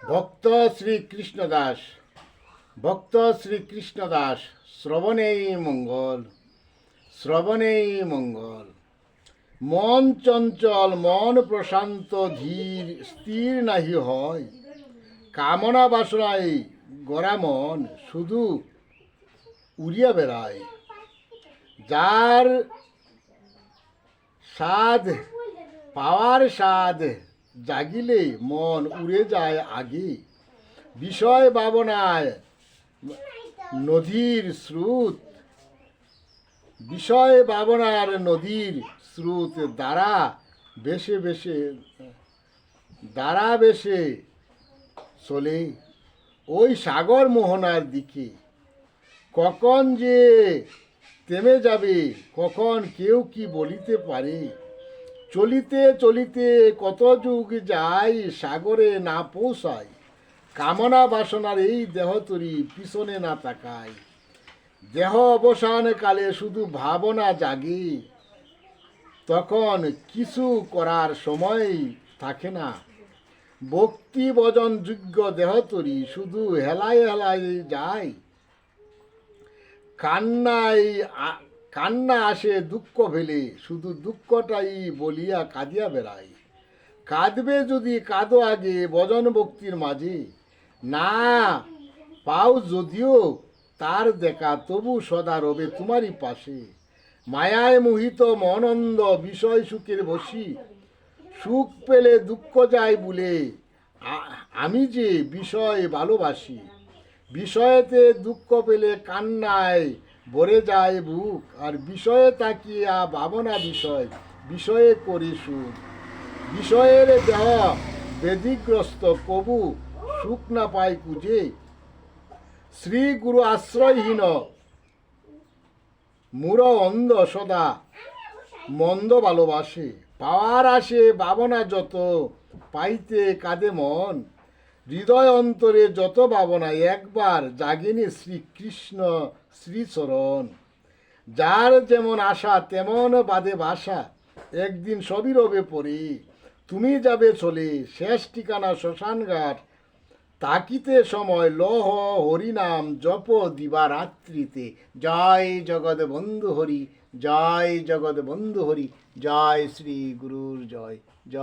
ভক্ত শ্রীকৃষ্ণদাস ভক্ত শ্রীকৃষ্ণদাস শ্রবণেই মঙ্গল, শ্রবণেই মঙ্গল। মন চঞ্চল, মন প্রশান্ত, ধীর স্থির নাহি হয়। কামনা বাসনায় গড়া মন শুধু উড়িয়া বেড়ায়। যার স্বাদ পাওয়ার স্বাদ জাগিলে মন উড়ে যায় আগে। বিষয় ভাবনায় নদীর স্রোত, বিষয় ভাবনার নদীর স্রোত দ্বারা বেশে চলে ওই সাগর মোহনার দিকে। কখন যে থেমে যাবে, কখন কেউ কি বলিতে পারে। চলিতে চলিতে কত যুগ যায়, সাগরে না পৌঁছায়। কামনা বাসনার এই দেহ তরি পিছনে না তাকায়। দেহ অবসান কালে শুধু ভাবনা জাগে, তখন কিছু করার সময় থাকে না। ভক্তি ভজন যোগ্য দেহ তরি শুধু হেলায় হেলায় যায়। কান্না আসে দুঃখ ভেলে, শুধু দুঃখটাই বলিয়া কাঁদিয়া বেড়ায়। কাঁদবে যদি কাঁদো আগে ভজন ভক্তির মাঝে। না পাও যদিও তার দেখা, তবু সদা রবে তোমারই পাশে। মায়ায় মোহিত মনন্দ বিষয় সুখের বসি, সুখ পেলে দুঃখ যায় ভুলে। আমি যে বিষয় ভালোবাসি, বিষয়েতে দুঃখ পেলে কান্নায় ভরে যায় বুক। আর বিষয়ে তাকিয়া ভাবনা বিষয়, বিষয়ে করি সুখ। বিষয়ের দেহ বেদিগ্রস্ত, কবু সুখ না পায় কুজে। শ্রী গুরু আশ্রয়হীন মূঢ় অন্ধ সদা মন্দ ভালোবাসে। পাওয়ার আসে ভাবনা যত, পাইতে কাঁদে মন। হৃদয় অন্তরে যত ভাবনা, একবার জাগেনি শ্রীকৃষ্ণ শ্রীচরণ। যার যেমন আশা তেমন বাদে বাসা, একদিন সবই রবে পড়ে। তুমি যাবে চলে, শেষ ঠিকানা শ্মশানঘাট। তাকিতে সময় লহ হরিনাম জপ দিবারাত্রিতে। জয় জগৎ বন্ধু হরি, জয় জগৎ বন্ধু হরি, জয় শ্রী গুরুর জয়। জয়।